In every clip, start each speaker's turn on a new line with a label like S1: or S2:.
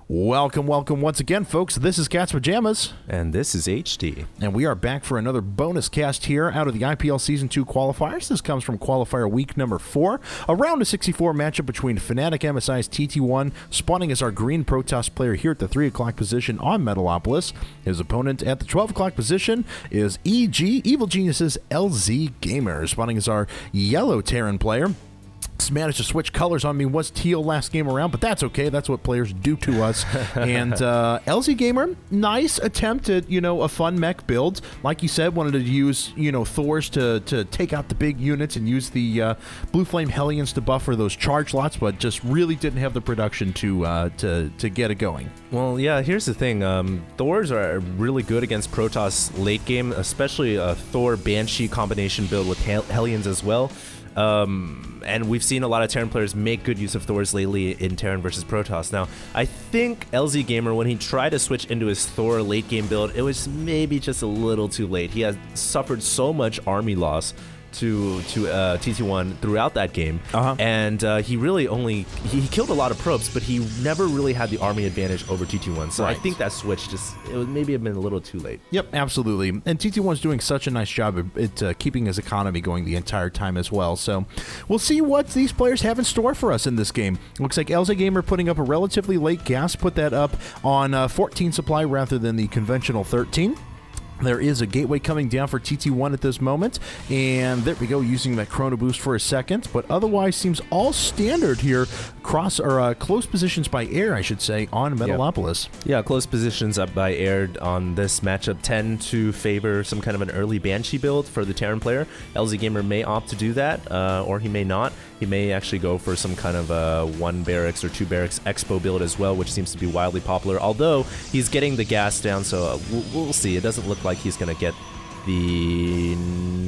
S1: Welcome once again, folks. This is Cat's Pajamas.
S2: And this is HD.
S1: And we are back for another bonus cast here out of the IPL Season 2 qualifiers. This comes from qualifier week number 4. A round of 64 matchup between FnaticMSiTT1, spawning as our green Protoss player here at the 3 o'clock position on Metalopolis. His opponent at the 12 o'clock position is EGLzGamer, spawning as our yellow Terran player. Managed to switch colors on me, was teal last game around, but that's okay. That's what players do to us. And EGLzGamer, nice attempt at, a fun mech build. Like you said, wanted to use, Thors to take out the big units and use the Blue Flame Hellions to buffer those charge lots, but just really didn't have the production to get it going.
S2: Well, yeah, here's the thing. Thors are really good against Protoss late game, especially a Thor Banshee combination build with Hellions as well. And we've seen a lot of Terran players make good use of Thors lately in Terran versus Protoss. Now, I think EGLzGamer, when he tried to switch into his Thor late game build, it was maybe just a little too late. He has suffered so much army loss to TT1 throughout that game, and he really he killed a lot of probes, but he never really had the army advantage over TT1. So I think that switch it would maybe have been a little too late.
S1: Yep, absolutely. And TT1's doing such a nice job at keeping his economy going the entire time as well. So we'll see what these players have in store for us in this game. Looks like EGLzGamer putting up a relatively late gas, put that up on 14 supply rather than the conventional 13. There is a gateway coming down for TT1 at this moment, and there we go, using that chrono boost for a second, but otherwise seems all standard here, close positions by air, I should say, on Metalopolis.
S2: Yeah, close positions up by air on this matchup tend to favor some kind of an early Banshee build for the Terran player. EGLzGamer may opt to do that, or he may not. He may actually go for some kind of 1 barracks or 2 barracks expo build as well, which seems to be wildly popular, although he's getting the gas down, so we'll see. It doesn't look like he's going to get the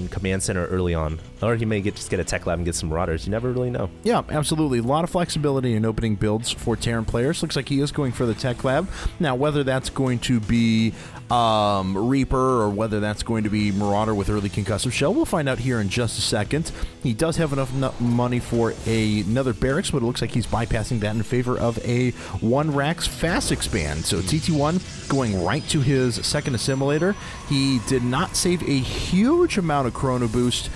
S2: command center early on, or he may just get a tech lab and get some marauders. You never really know.
S1: Yeah, absolutely. A lot of flexibility in opening builds for Terran players. Looks like he is going for the tech lab. Now, whether that's going to be Reaper or whether that's going to be Marauder with early concussive shell, we'll find out here in just a second. He does have enough money for another barracks, but it looks like he's bypassing that in favor of a 1 Rax fast expand. So TT1 going right to his second assimilator. He did not save a huge amount of chrono boost,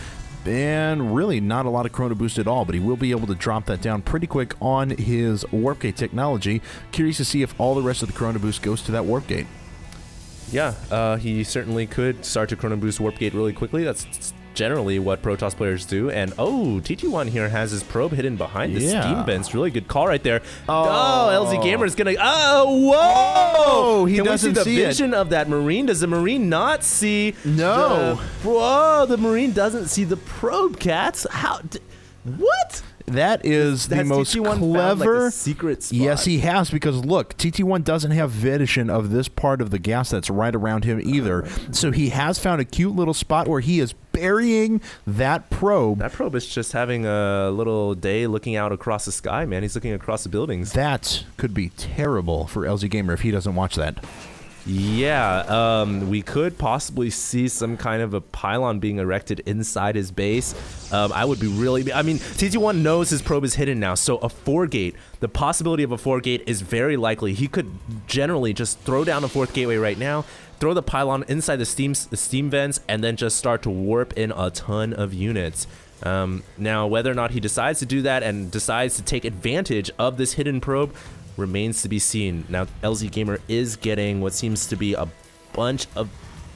S1: and really not a lot of chrono boost at all, but he will be able to drop that down pretty quick on his warp gate technology. Curious to see if all the rest of the chrono boost goes to that warp gate.
S2: Yeah, he certainly could start to chrono boost warp gate really quickly. That's generally what Protoss players do. And TT1 here has his probe hidden behind the steam vents. Really good call right there. EGLzGamer is gonna. Whoa!
S1: He doesn't see
S2: the vision of that Marine. Does the Marine not see?
S1: No.
S2: The Marine doesn't see the probe, cats. How? What?
S1: That is the most clever
S2: secret spot.
S1: Yes, he has, because look, TT1 doesn't have vision of this part of the gas that's right around him either. So he has found a cute little spot where he is burying that probe.
S2: That probe is just having a little day looking out across the sky, man. He's looking across the buildings.
S1: That could be terrible for EGLzGamer if he doesn't watch that.
S2: Yeah, we could possibly see some kind of a pylon being erected inside his base. I would be really... I mean, TT1 knows his probe is hidden now, so a 4-gate, the possibility of a 4-gate is very likely. He could generally just throw down a 4th gateway right now, throw the pylon inside the steam vents, and then just start to warp in a ton of units. Now, whether or not he decides to do that and decides to take advantage of this hidden probe remains to be seen. Now, EGLzGamer is getting what seems to be a bunch of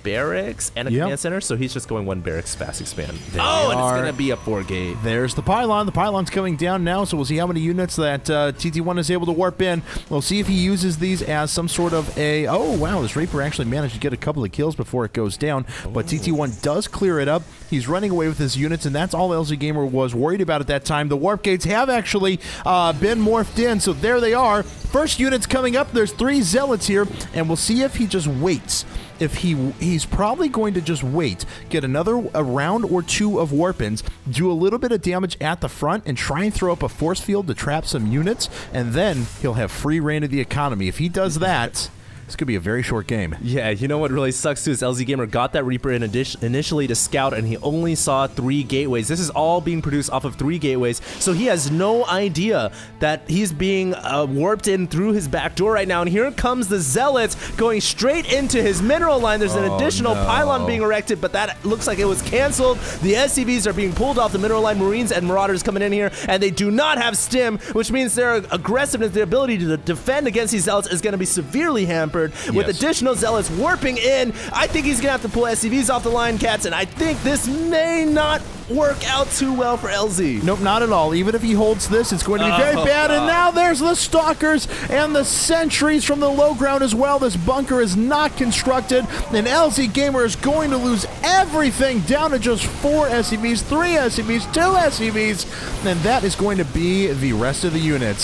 S2: barracks and a command center, so he's just going 1 barracks fast expand. And it's going to be a 4-gate.
S1: There's the pylon. The pylon's coming down now, so we'll see how many units that TT1 is able to warp in. We'll see if he uses these as some sort of a... Oh, wow, this Reaper actually managed to get a couple of kills before it goes down, but TT1 does clear it up. He's running away with his units, and that's all EGLzGamer was worried about at that time. The warp gates have actually been morphed in, so there they are. First unit's coming up. There's 3 zealots here, and we'll see if he just waits. If he's probably going to just wait, get a round or 2 of warp-ins, do a little bit of damage at the front, and try and throw up a force field to trap some units, and then he'll have free reign of the economy. If he does that, This could be a very short game.
S2: Yeah, you know what really sucks too is EGLzGamer got that Reaper in initially to scout, and he only saw 3 gateways. This is all being produced off of 3 gateways, so he has no idea that he's being warped in through his back door right now. And here comes the Zealots going straight into his mineral line. There's an additional pylon being erected, but that looks like it was canceled. The SCVs are being pulled off the mineral line. Marines and Marauders coming in here, and they do not have stim, which means their aggressiveness, their ability to defend against these Zealots is going to be severely hampered. With additional Zealots warping in, I think he's going to have to pull SCVs off the line, Cats, and I think this may not work out too well for LZ.
S1: Nope, not at all. Even if he holds this, it's going to be very bad. And now there's the Stalkers and the Sentries from the low ground as well. This bunker is not constructed, and LZGamer is going to lose everything down to just 4 SCVs, 3 SCVs, 2 SCVs, and that is going to be the rest of the units.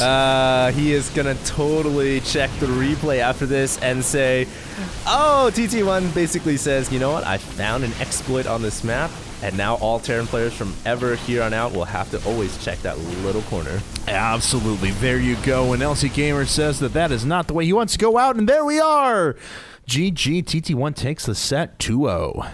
S2: He is going to totally check the replay after this and say, oh, TT1 basically says, you know what, I found an exploit on this map. And now all Terran players from ever here on out will have to always check that little corner.
S1: Absolutely. There you go. And EGLzGamer says that that is not the way he wants to go out. And there we are. GG. TT1 takes the set 2-0.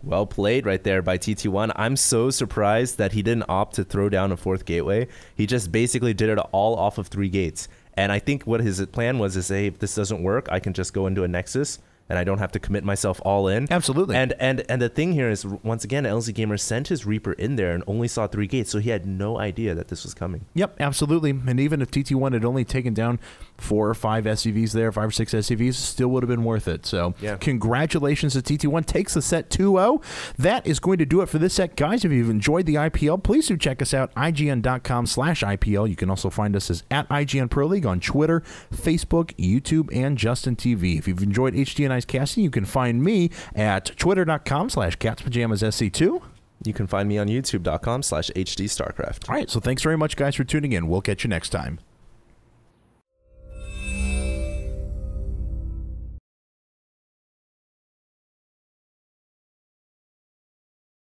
S2: Well played right there by TT1. I'm so surprised that he didn't opt to throw down a 4th gateway. He just basically did it all off of 3 gates. And I think what his plan was is, hey, if this doesn't work, I can just go into a Nexus. And I don't have to commit myself all in.
S1: Absolutely.
S2: And the thing here is, once again, EGLzGamer sent his Reaper in there and only saw 3 gates, so he had no idea that this was coming.
S1: Yep, absolutely. And even if TT1 had only taken down 4 or 5 SCVs there, 5 or 6 SCVs, still would have been worth it. So congratulations to TT1. Takes the set 2-0. That is going to do it for this set. Guys, if you've enjoyed the IPL, please do check us out, IGN.com/IPL. You can also find us as at IGN Pro League on Twitter, Facebook, YouTube, and Justin TV. If you've enjoyed HDNI's casting, you can find me at twitter.com/CatsPajamasSC2.
S2: You can find me on youtube.com/HDStarcraft.
S1: All right, so thanks very much, guys, for tuning in. We'll catch you next time.